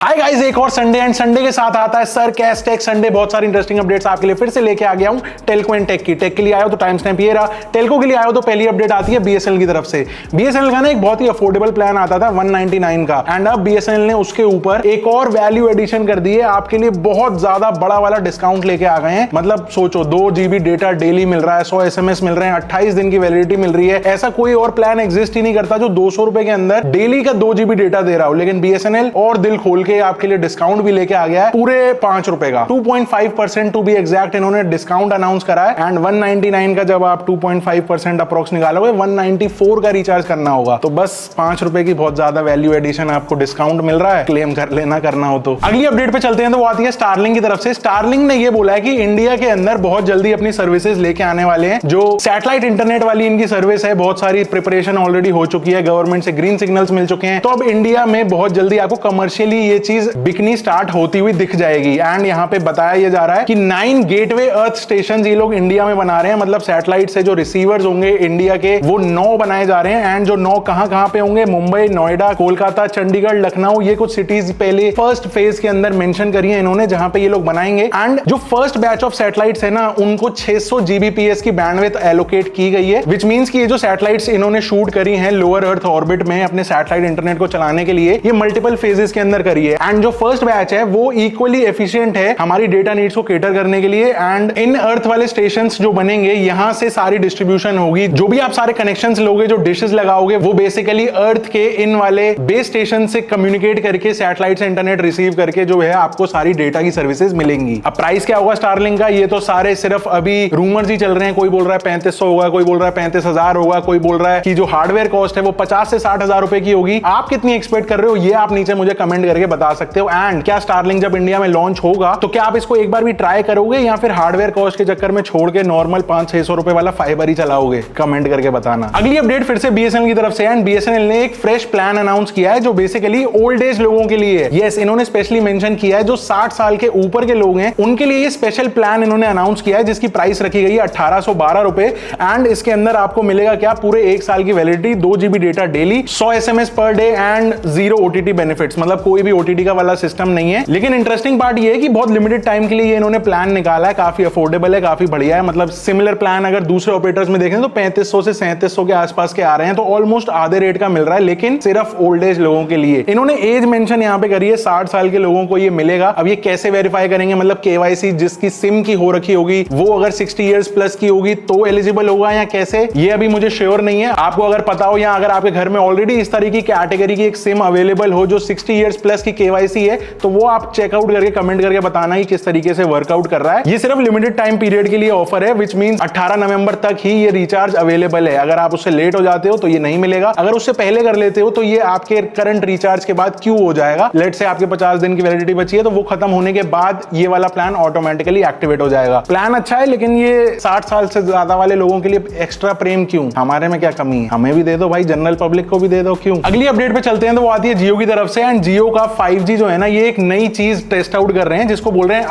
Hi guys, एक और Sunday and Sunday के साथ आता है सर कैश टेक संडे। बहुत सारी इंटरेस्टिंग अपडेट्स आपके लिए फिर से लेके आ गया हूं। टेल्को एंड टेक की। टेक के लिए आया हो तो टाइम स्टैम्प ये रहा, टेल्को के लिए आया हो तो पहली अपडेट आती है बीएसएनएल की तरफ से। बीएसएनएल का ना एक बहुत ही अफोर्डेबल प्लान आता था 199 का, एंड अब बीएसएनएल ने उसके ऊपर एक और वैल्यू एडिशन कर दी है। आपके लिए बहुत ज्यादा बड़ा वाला डिस्काउंट लेके आ गए हैं। मतलब सोचो 2 GB डेटा डेली मिल रहा है, 100 SMS मिल रहे हैं, 28 दिन की वैलिडिटी मिल रही है। ऐसा कोई और प्लान एग्जिस्ट ही नहीं करता जो 200 रुपए के अंदर डेली का 2 GB डेटा दे रहा हो। लेकिन बीएसएनएल और दिल खोल के आपके लिए डिस्काउंट भी लेके आ गया है पूरे 5 रुपए का, 2.5% टू बी एग्जैक्ट इन्होंने डिस्काउंट अनाउंस करा है। एंड 199 का जब आप 2.5% अप्रोक्स निकालोगे 194 का रिचार्ज करना होगा। तो बस 5 रुपए की बहुत ज्यादा वैल्यू एडिशन आपको डिस्काउंट मिल रहा है, क्लेम कर लेना करना हो तो। अगली अपडेट पे चलते हैं तो वो आती है स्टारलिंक की तरफ से। स्टारलिंक ने ये बोला है कि इंडिया के अंदर बहुत जल्दी अपनी सर्विसेज लेके आने वाले हैं। जो सैटेलाइट इंटरनेट वाली इनकी सर्विस है, बहुत सारी प्रिपरेशन ऑलरेडी हो चुकी है, गवर्नमेंट से ग्रीन सिग्नल्स मिल चुके हैं। तो अब इंडिया में बहुत जल्दी आपको कमर्शियली ये चीज बिकनी स्टार्ट होती हुई दिख जाएगी। एंड यहाँ पे बताया ये जा रहा है कि 9 गेटवे अर्थ स्टेशन ये लोग इंडिया में बना रहे हैं। मतलब सैटेलाइट से जो रिसीवर्स होंगे इंडिया के, वो 9 बनाए जा रहे हैं। एंड जो 9 कहां पे होंगे, मुंबई, नोएडा, कोलकाता, चंडीगढ़, लखनऊ, ये कुछ सिटीज पहले फर्स्ट फेज के अंदर मेंशन करी है इन्होंने, जहां पे ये लोग बनाएंगे। एंड जो फर्स्ट बैच ऑफ सैटेलाइट्स है ना, उनको 600 Gbps की बैंडविड्थ एलोकेट की गई है। विच मींस कि ये जो सैटेलाइट्स इन्होंने शूट करी हैं लोअर अर्थ ऑर्बिट में अपने सैटेलाइट इंटरनेट को चलाने के लिए, ये मल्टीपल फेजेस के अंदर करी है। एंड जो फर्स्ट बैच है वो इक्वली एफिशिएंट है हमारी डेटा नीड्स को केटर करने के लिए। एंड इन अर्थ वाले स्टेशंस जो बनेंगे, यहां से सारी डिस्ट्रीब्यूशन होगी। जो भी आप सारे कनेक्शंस लोगे, जो डिशेस लगाओगे, वो बेसिकली अर्थ के इन वाले बेस स्टेशन से कम्युनिकेट करके सैटेलाइट से इंटरनेट रिसीव करके जो है आपको सारी डेटा की सर्विसेज मिलेंगी। अब प्राइस क्या होगा स्टारलिंक का, ये तो सारे सिर्फ अभी रूमर्स ही चल रहे हैं। कोई बोल रहा है 3500 होगा, कोई बोल रहा है 35,000 होगा, कोई बोल रहा है कि जो हार्डवेयर कॉस्ट है वो 50 से 60,000 रुपए की होगी। आप कितनी एक्सपेक्ट कर रहे हो ये आप नीचे मुझे कमेंट करके बता सकते हो। एंड क्या स्टारलिंक जब इंडिया में लॉन्च होगा तो क्या आप इसको एक बार भी ट्राई करोगे, या फिर हार्डवेयर कॉस्ट के चक्कर में छोड़ के नॉर्मल 500-600 रुपए वाला फाइबर ही चलाओगे? कमेंट करके बताना। अगली अपडेट फिर से बीएसएनएल की तरफ से। एंड बीएसएनएल ने एक फ्रेश प्लान अनाउंस किया है जो बेसिकली ओल्ड एज लोगों के लिए है। यस, इन्होंने स्पेशली मेंशन किया है जो 60 साल के ऊपर के लोग हैं उनके लिए ये स्पेशल प्लान इन्होंने अनाउंस किया है, जिसकी प्राइस रखी गई है 1812 रुपए। एंड इसके अंदर आपको मिलेगा क्या, पूरे 1 साल की validity, 2 GB data daily, 100 SMS per day and 0 OTT benefits. मतलब कोई भी OTT का वाला सिस्टम नहीं है। लेकिन इंटरेस्टिंग पार्ट ये है कि बहुत लिमिटेड टाइम के लिए ये इन्होंने प्लान निकाला है, काफी अफोर्डेबल है, काफी बढ़िया है। मतलब सिमिलर प्लान अगर दूसरे ऑपरेटर्स में देखें तो 3500 से 3700 के आसपास के आ रहे हैं, तो ऑलमोस्ट आधे रेट का मिल रहा है, लेकिन सिर्फ ओल्ड एज लोगों के लिए। इन्होंने एज मेंशन यहां पे करी है, 60 साल के लोगों को ये मिलेगा। अब ये कैसे वेरीफाई करेंगे, मतलब KYC जिसकी सिम की हो रखी होगी वो अगर 60 इयर्स प्लस की होगी तो एलिजिबल होगा, या कैसे, ये अभी मुझे श्योर नहीं है। आपको अगर पता हो, या अगर आपके घर में ऑलरेडी इस तरह की कैटेगरी की एक सिम अवेलेबल हो जो 60 इयर्स प्लस की KYC है, तो वो आप चेकआउट करके कमेंट करके बताना ही किस तरीके से वर्कआउट कर रहा है। ये सिर्फ लिमिटेड टाइम पीरियड के लिए ऑफर है, विच मींस 18 नवंबर तक ही ये रिचार्ज अवेलेबल है। अगर आप उससे लेट हो जाते हो तो ये नहीं मिलेगा, अगर उससे पहले कर लेते हो तो ये आपके करंट रिचार्ज के बाद क्यों हो जाएगा। लेट से आपके 50 दिन की वैलिडिटी बची है, तो वो खत्म होने के बाद ये वाला प्लान ऑटोमेटिकली एक्टिवेट हो जाएगा। प्लान अच्छा है, लेकिन ये 60 साल से ज्यादा वाले लोगों के लिए एक्स्ट्रा प्रेम क्यों? हमारे में क्या कमी है? हमें भी दे दो भाई, जनरल पब्लिक को भी दे दो, क्यों? अगली अपडेट पे चलते हैं तो वो आती है जियो की तरफ से। एंड जियो का 5G जो है ना, ये एक नई चीज टेस्ट आउट कर रहे हैं जिसको बोल रहे हैं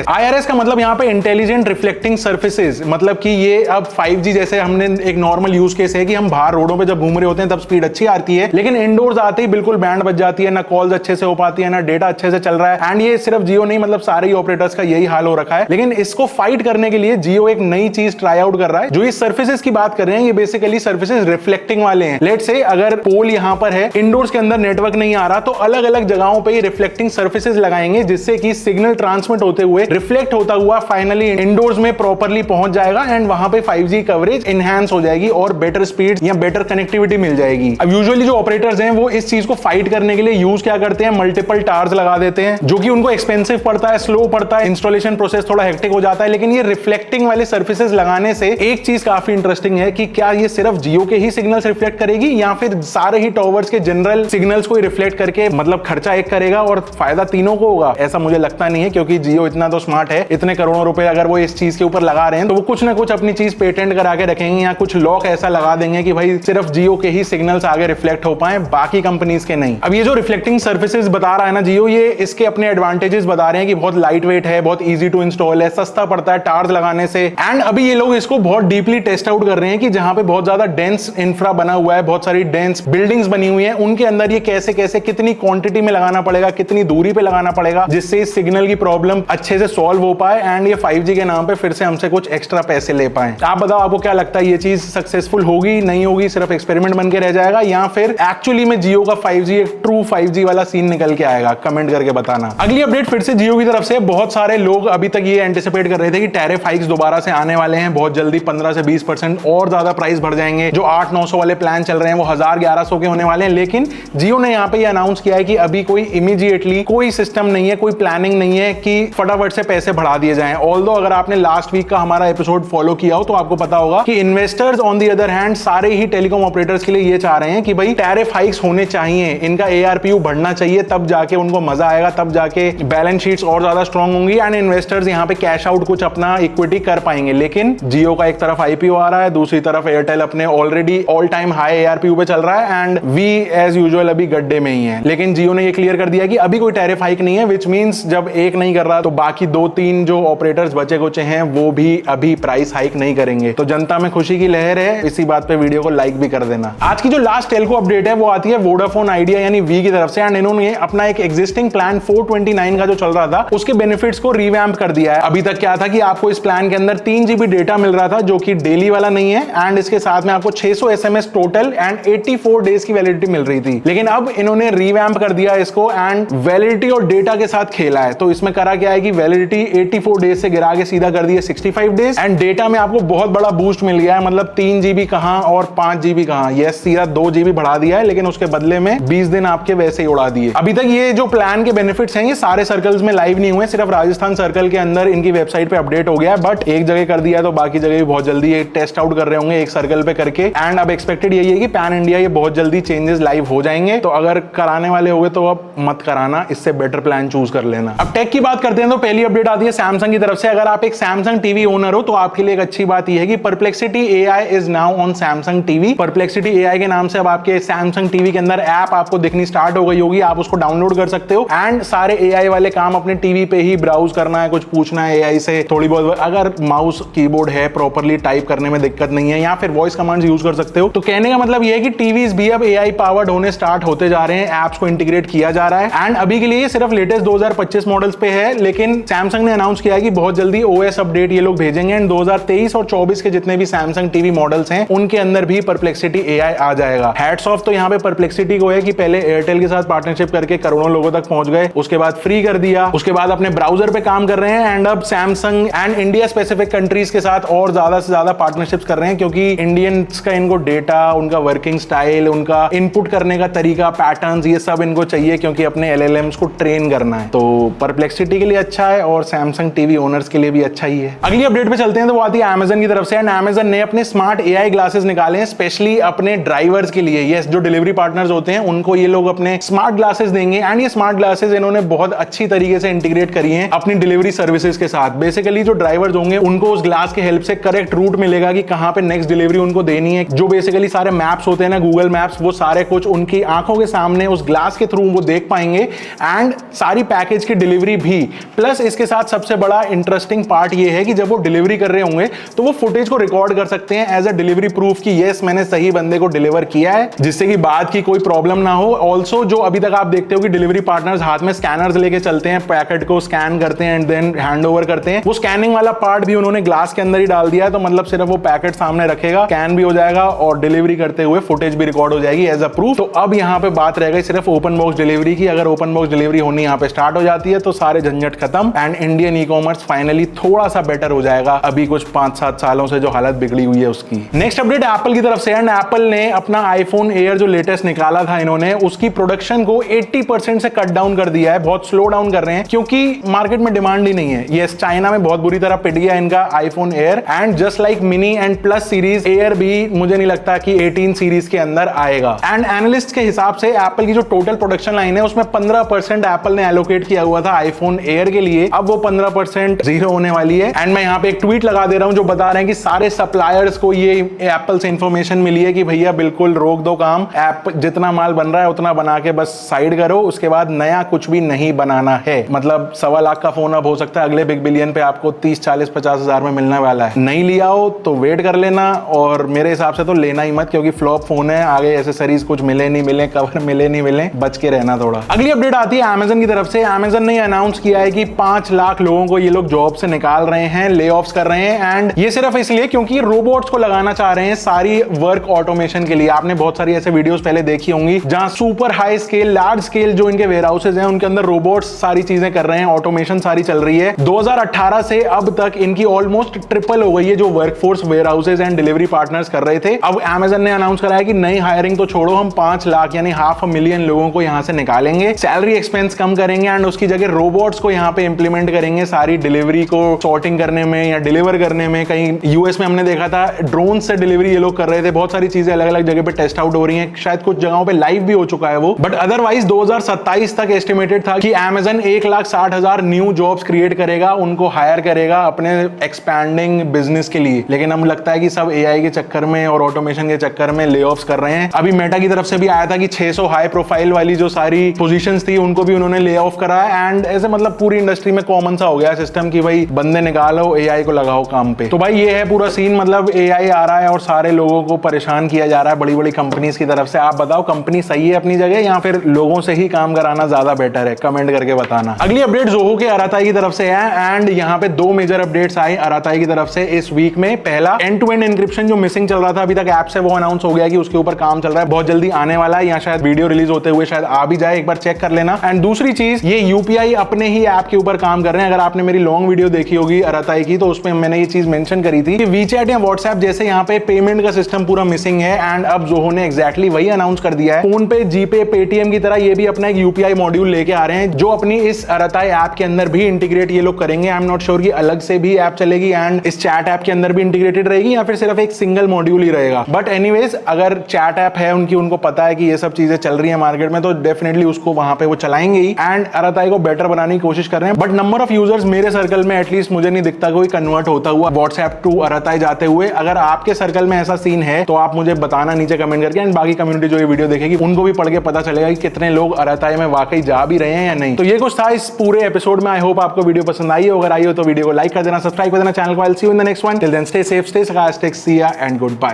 IRS का मतलब यहाँ पे इंटेलिजेंट रिफ्लेक्टिंग सर्फेसेज। मतलब कि ये अब 5G जैसे हमने एक नॉर्मल यूज केस है कि हम बाहर रोडों पे जब घूम रहे होते हैं तब स्पीड अच्छी आती है, लेकिन इंडोर्स आते ही बिल्कुल बैंड बज जाती है, ना कॉल्स अच्छे से हो पाती है, ना डेटा अच्छे से चल रहा है। एंड ये सिर्फ जियो नहीं, मतलब सारे ही ऑपरेटर्स का यही हाल हो रखा है। लेकिन इसको फाइट करने के लिए जियो एक नई चीज ट्राई आउट कर रहा है। जो ये सर्फेसेज की बात कर रहे हैं, ये बेसिकली सर्फेसेज रिफ्लेक्टिंग वाले हैं। लेट से अगर पोल यहाँ पर है, इंडोर्स के अंदर नेटवर्क नहीं आ रहा, तो अलग अलग जगहों पे रिफ्लेक्टिंग सर्फेसेज लगाएंगे, जिससे कि सिग्नल ट्रांसमिट होते हुए रिफ्लेक्ट होता हुआ फाइनली इंडोर्स में प्रॉपर्ली पहुंच जाएगा। एंड वहां पे 5G कवरेज एनहांस हो जाएगी और बेटर स्पीड या बेटर कनेक्टिविटी मिल जाएगी। अब यूजुअली जो ऑपरेटर्स हैं वो इस चीज को फाइट करने के लिए यूज क्या करते हैं, मल्टीपल टावर्स लगा देते हैं, जो कि उनको एक्सपेंसिव पड़ता है, स्लो पड़ता है, इंस्टॉलेशन प्रोसेस थोड़ा हेक्टिक हो जाता है। लेकिन ये रिफ्लेक्टिंग वाले सर्फेसेज लगाने से एक चीज काफी इंटरेस्टिंग है कि क्या ये सिर्फ जियो के ही सिग्नल्स रिफ्लेक्ट करेगी, या फिर सारे ही टावर्स के जनरल सिग्नल्स को रिफ्लेक्ट करके, मतलब खर्चा एक करेगा और फायदा तीनों को होगा? ऐसा मुझे लगता नहीं है, क्योंकि जियो इतना तो स्मार्ट है, इतने करोड़ों रुपए अगर वो इस चीज के ऊपर लगा रहे हैं तो वो कुछ ना कुछ अपनी चीज पेटेंट करा के रखेंगे, या कुछ लॉक ऐसा लगा देंगे कि भाई सिर्फ जियो के ही सिग्नल्स आगे रिफ्लेक्ट हो पाए, बाकी कंपनीज के नहीं। अब ये जो रिफ्लेक्टिंग सर्फेसेज बता रहा है ना जियो, ये इसके अपने एडवांटेजेस बता रहे हैं कि बहुत लाइट वेट है, बहुत इजी टू इंस्टॉल है, सस्ता पड़ता है टावर्स लगाने से। एंड अभी ये लोग इसको बहुत डीपली टेस्ट आउट कर रहे हैं कि जहां पे बहुत ज्यादा डेंस इंफ्रा बना हुआ है, बहुत सारी डेंस बिल्डिंग्स बनी हुई है, उनके अंदर ये कैसे कैसे कितनी क्वांटिटी में लगाना पड़ेगा, कितनी दूरी पे लगाना पड़ेगा, जिससे इस सिग्नल की प्रॉब्लम अच्छे से सॉल्व हो पाए एंड ये 5G के नाम पे फिर से हमसे कुछ एक्स्ट्रा पैसे ले पाए। आप बताओ, आपको क्या लगता है, ये चीज सक्सेसफुल होगी, नहीं होगी, सिर्फ एक्सपेरिमेंट बन के रह जाएगा, या फिर एक्चुअली में जियो का 5G एक ट्रू 5G वाला सीन निकल के आएगा? कमेंट करके बताना। अगली अपडेट फिर से जियो की तरफ से। बहुत सारे लोग अभी तक ये एंटिसिपेट कर रहे थे कि टैरिफ हाइक्स दोबारा से आने वाले हैं बहुत जल्दी, 15 से 20% और ज्यादा प्राइस बढ़ जाएंगे। जो 800-900 वाले प्लान चल रहे हैं वो 1000-1100 के होने वाले हैं। लेकिन जियो ने यहाँ पे ये अनाउंस किया है कि अभी कोई इमीडिएटली कोई सिस्टम नहीं है, कोई प्लानिंग नहीं है कि फटाफट से पैसे बढ़ा दिए जाएं। ऑल्दो अगर आपने लास्ट वीक का हमारा एपिसोड फॉलो किया हो तो आपको पता होगा कि investors on the other hand सारे ही टेलीकॉम ऑपरेटर्स के लिए ये चाह रहे हैं कि भाई टैरिफ हाइक्स होने चाहिए, इनका ARPU बढ़ना चाहिए, तब जाके उनको मजा आएगा, तब जाके बैलेंस शीट्स और ज्यादा स्ट्रांग होंगी एंड इन्वेस्टर्स यहाँ पे कैश आउट कुछ अपना इक्विटी कर पाएंगे। लेकिन जियो का एक तरफ IPO आ रहा है, दूसरी तरफ एयरटेल अपने already all time high ARPU पे चल रहा है एंड वी एज यूजुअल अभी गड्ढे में ही है। लेकिन जियो ने ये क्लियर कर दिया कि अभी कोई टैरिफ हाइक नहीं है, विच मींस जब एक नहीं कर रहा तो बाकी 2-3 जो ऑपरेटर्स बचे कुचे हैं वो भी अभी प्राइस हाइक नहीं करेंगे। तो जनता में खुशी की लहर है। इसी बात पे वीडियो को लाइक भी कर देना। आज की जो लास्ट टेलको अपडेट है वो आती है वोडाफोन आइडिया यानी वी की तरफ से एंड इन्होंने अपना एक एग्जिस्टिंग प्लान 429 का जो चल रहा था उसके बेनिफिट्स को रिवैम्प कर दिया है। अभी तक क्या था कि आपको इस प्लान के अंदर 3 GB डेटा मिल रहा था जो कि डेली वाला नहीं है एंड इसके साथ में आपको 600 SMS टोटल एंड 84 डेज की वैलिडिटी मिल रही थी। लेकिन अब इन्होंने रिवैम्प कर दिया इसको एंड वैलिडिटी और डेटा के साथ खेला है। तो इसमें करा क्या है कि वैलिडिटी 84 डेज से गिरा के सीधा कर दी है 65 डेज एंड डेटा में आपको बहुत बड़ा बूस्ट मिल गया है। मतलब 3 GB कहां और 5 GB कहां, यस सीधा 2 GB बढ़ा दिया है, लेकिन उसके बदले में 20 दिन आपके वैसे ही उड़ा दिए। अभी तक ये जो प्लान के बेनिफिट्स हैं ये सारे सर्कल्स में लाइव नहीं हुए, सिर्फ राजस्थान सर्कल के अंदर इनकी वेबसाइट पे अपडेट हो गया है। बट एक जगह कर दिया है तो बाकी जगह भी बहुत जल्दी ये टेस्ट आउट कर रहे होंगे एक सर्कल पे करके एंड अब एक्सपेक्टेड यही है कि पैन इंडिया ये बहुत जल्दी चेंजेस लाइव हो जाएंगे। तो अगर कराने वाले होंगे तो अब मत कराना, इससे बेटर प्लान चूज कर लेना। अब टेक की बात करते हैं तो पहली अपडेट आती है सैमसंग की तरफ से। अगर आप एक सैमसंग टीवी ओनर हो तो आपके लिए एक अच्छी बात यह है कि perplexity AI is now on Samsung TV. Perplexity AI के नाम से अब आपके सैमसंग टीवी के अंदर ऐप आपको दिखनी स्टार्ट हो गई होगी, आप उसको डाउनलोड कर सकते हो एंड सारे AI वाले काम अपने टीवी पे ही ब्राउज करना है, कुछ पूछना है AI से थोड़ी बहुत, अगर माउस कीबोर्ड है प्रॉपर्ली टाइप करने में दिक्कत नहीं है या फिर वॉइस कमांड्स यूज कर सकते हो। तो कहने का मतलब यह है कि टीवीज भी अब AI पावर्ड होने स्टार्ट होते जा रहे हैं, एप्स को इंटीग्रेट किया जा रहा है एंड अभी के लिए सिर्फ लेटेस्ट 2025 मॉडल्स पे है। लेकिन सैमसंग ने अनाउंस किया है कि बहुत जल्दी OS अपडेट ये लोग भेजेंगे एंड 2023 और 24 के जितने भी सैमसंग टीवी मॉडल्स हैं उनके अंदर भी परप्लेक्सिटी AI आ जाएगा। हैट्स ऑफ तो यहाँ पे परप्लेक्सिटी को है कि पहले एयरटेल के साथ पार्टनरशिप करके करोड़ों लोगों तक पहुंच गए, उसके बाद फ्री कर दिया, उसके बाद अपने ब्राउजर पे काम कर रहे हैं एंड अब Samsung and India specific countries के साथ और ज्यादा से ज्यादा पार्टनरशिप्स कर रहे हैं क्योंकि इंडियंस का इनको डेटा, उनका वर्किंग स्टाइल, उनका इनपुट करने का तरीका, पैटर्न्स, ये सब इनको चाहिए क्योंकि अपने LLMs को ट्रेन करना है। तो परप्लेक्सिटी के लिए अच्छा है और सैमसंग टीवी ओनर्स के लिए भी अच्छा ही है। अगली अपडेट पे चलते हैं तो वो आती है Amazon की तरफ से एंड Amazon ने अपने स्मार्ट AI ग्लासेस निकाले हैं स्पेशली अपने ड्राइवर्स के लिए। यस, जो डिलीवरी पार्टनर्स होते हैं उनको ये लोग अपने स्मार्ट ग्लासेस देंगे एंड ये स्मार्ट ग्लासेस इन्होंने बहुत अच्छी तरीके से इंटीग्रेट करी हैं अपनी डिलीवरी सर्विसेज के साथ। बेसिकली जो ड्राइवर्स होंगे उनको उस ग्लास के हेल्प से करेक्ट रूट मिलेगा कि कहां पे नेक्स्ट डिलीवरी उनको देनी है। जो बेसिकली सारे मैप्स होते हैं ना, गूगल मैप्स, वो सारे कुछ उनकी आंखों के सामने उस ग्लास के थ्रू वो देख पाएंगे एंड सारी पैकेज की डिलीवरी भी। प्लस इसके साथ सबसे बड़ा इंटरेस्टिंग पार्ट ये है कि जब वो डिलीवरी कर रहे होंगे तो वो फुटेज को रिकॉर्ड कर सकते हैं एज अ डिलीवरी प्रूफ कि यस मैंने सही बंदे को डिलीवर किया है, जिससे कि बाद की कोई प्रॉब्लम ना हो। ऑल्सो जो अभी तक आप देखते हो कि डिलीवरी पार्टनर्स हाथ में स्कैनर्स लेके चलते हैं, पैकेट को स्कैन करते हैं एंड देन हैंड ओवर करते हैं, वो स्कैनिंग वाला पार्ट भी उन्होंने ग्लास के अंदर ही डाल दिया है। तो मतलब सिर्फ वो पैकेट सामने रखेगा, स्कैन भी हो जाएगा और डिलीवरी करते हुए फुटेज भी रिकॉर्ड हो जाएगी एज अ प्रूफ। तो अब यहाँ पे बात रह गई सिर्फ ओपन बॉक्स डिलीवरी की। अगर ओपन बॉक्स डिलीवरी होनी यहाँ पे स्टार्ट हो जाती है तो सारे झंझट खत्म and Indian e commerce finally थोड़ा सा बेटर हो जाएगा अभी कुछ 5-7 सालों से जो हालत बिगड़ी हुई है उसकी। नेक्स्ट अपडेट एप्पल की तरफ से एंड एप्पल ने अपना आईफोन एयर जो लेटेस्ट निकाला था इन्होंने उसकी प्रोडक्शन को 80% से कट डाउन कर दिया है। बहुत स्लो डाउन कर रहे हैं क्योंकि मार्केट में डिमांड ही नहीं है। ये चाइना में बहुत बुरी तरह पिट गया इनका iPhone air and just like mini and plus series air भी मुझे नहीं लगता कि 18 सीरीज के अंदर आएगा। एंड एनालिस्ट के हिसाब से एप्पल की जो टोटल प्रोडक्शन लाइन है उसमें 15% एप्पल ने एलोकेट किया हुआ था आईफोन एयर के लिए, अब वो 15% जीरो होने वाली है। एंड मैं यहाँ पे एक ट्वीट लगा दे रहा हूं जो बता रहे हैं कि सारे सप्लायर्स को ये एप्पल से इंफॉर्मेशन मिली है कि भैया बिल्कुल रोक दो काम, ऐप जितना माल बन रहा है उतना बना के बस साइड करो, उसके बाद नया कुछ भी नहीं बनाना है। मतलब 1.25 लाख का फोन अब हो सकता है अगले बिग बिलियन पे आपको 30, 40, 50 हजार में मिलने वाला है। नहीं लिया हो तो वेट कर लेना और मेरे हिसाब से तो लेना ही मत क्योंकि फ्लॉप फोन है, आगे एसेसरीज कुछ मिले नहीं मिले, कवर मिले नहीं मिले, बच के रहना थोड़ा। अगली अपडेट आती है Amazon की तरफ से। Amazon ने अनाउंस किया है कि 5 लाख लोगों को ये लोग जॉब से निकाल रहे हैं, ले ऑफ्स कर रहे हैं, एंड ये सिर्फ इसलिए क्योंकि रोबोट्स को लगाना चाह रहे हैं सारी वर्क ऑटोमेशन के लिए। आपने बहुत सारी ऐसे वीडियोस पहले देखी होंगी जहां super high scale, large scale जो इनके वेयर हाउसेज हैं उनके अंदर रोबोट्स सारी चीजें कर रहे हैं, ऑटोमेशन सारी चल रही है। 2018 से अब तक इनकी ऑलमोस्ट ट्रिपल हो गई है जो workforce warehouses and delivery partners कर रहे थे। अब Amazon ने अनाउंस करा है कि नई हायरिंग तो छोड़ो, हम 5 लाख यानी 500,000 लोगों को यहां से निकालेंगे, सैलरी एक्सपेंस कम करेंगे एंड उसकी जगह रोबोट्स को यहां पे इंप्लीमेंट करेंगे सारी डिलीवरी को सॉर्टिंग करने में या डिलीवर करने में। कहीं यूएस में हमने देखा था ड्रोन से डिलीवरी ये लोग कर रहे थे। बहुत सारी चीजें अलग अलग जगह पे टेस्ट आउट हो रही हैं, शायद कुछ जगहों पे लाइव भी हो चुका है वो, बट अदरवाइज 2027 तक एस्टिमेटेड था कि Amazon 1,60,000 न्यू जॉब्स क्रिएट करेगा, उनको हायर करेगा अपने एक्सपैंडिंग बिजनेस के लिए। लेकिन अब लगता है कि सब एआई के चक्कर में और ऑटोमेशन के चक्कर में ले ऑफ्स कर रहे हैं। अभी मेटा की तरफ से भी आया था कि 600 हाई प्रोफाइल वाली जो सारी पोजीशंस थी उनको भी उन्होंने ले ऑफ करा है। एंड ऐसे मतलब पूरी इंडस्ट्री में कॉमन सा हो गया सिस्टम कि भाई बंदे निकालो, एआई को लगाओ काम पे। तो भाई ये है पूरा सीन, मतलब एआई आ रहा है और सारे लोगों को परेशान किया जा रहा है बड़ी बड़ी कंपनीज की तरफ से। आप बताओ कंपनी सही है अपनी जगह या फिर लोगों से ही काम कराना ज्यादा बेटर है? कमेंट करके बताना। अगली अपडेट जोहो के अराताई की तरफ से है एंड यहाँ पे 2 मेजर अपडेट्स आए अराताई की तरफ से इस वीक में। पहला, एंड टू एंड एन्क्रिप्शन जो मिसिंग चल रहा था अभी तक ऐप से, वो अनाउंस हो गया कि उसके ऊपर काम चल रहा है, बहुत जल्दी आने वाला है, या शायद वीडियो रिलीज होते हुए शायद आ भी जाए, एक बार चेक कर लेना। एंड दूसरी चीज, ये यूपीआई अपने ही ऐप के ऊपर काम कर रहे हैं। अगर आपने मेरी लॉन्ग वीडियो देखी होगी अराताई की तो उसमें मैंने ये चीज मेंशन करी थी कि वीचैट या व्हाट्सएप जैसे यहाँ पे पेमेंट का सिस्टम पूरा मिसिंग है एंड अब जोहो ने एग्जैक्टली वही अनाउंस कर दिया है। फोन पे, जीपे, पेटीएम की तरह ये भी अपना एक यूपीआई मॉड्यूल लेके आ रहे हैं जो अपनी इस अराताई ऐप के अंदर भी इंटीग्रेट ये लोग करेंगे। आई एम नॉट श्योर कि अलग से भी ऐप चलेगी एंड इस चैट ऐप के अंदर भी इंटीग्रेटेड रहेगी या फिर सिर्फ एक सिंगल मॉड्यूल ही रहेगा। बट एनीवेज, अगर चैट ऐप है उनकी, उनको पता है कि ये सब चीजें चल रही है मार्केट में, तो डेफिनेटली उसको वहां पे वो चलाएंगे ही एंड अराताई को बेटर बनाने की कोशिश कर रहे हैं। बट नंबर ऑफ यूजर्स मेरे सर्कल में एटलीस्ट मुझे नहीं दिखता कोई कन्वर्ट होता हुआ व्हाट्सएप टू अराताई जाते हुए। अगर आपके सर्कल में ऐसा सीन है तो आप मुझे बताना नीचे कमेंट करके, एंड बाकी कम्युनिटी जो ये वीडियो देखेगी उनको भी पढ़ के पता चलेगा कि कितने लोग अराताई में वाकई जा भी रहे हैं या नहीं। तो ये कुछ था इस पूरे एपिसोड में। आई होप आपको वीडियो पसंद आई हो। अगर आई हो तो वीडियो को लाइक कर देना, सब्सक्राइब कर देना चैनल को। I will see you in the next one. Till then stay safe, stay sarcastic, see ya and good bye.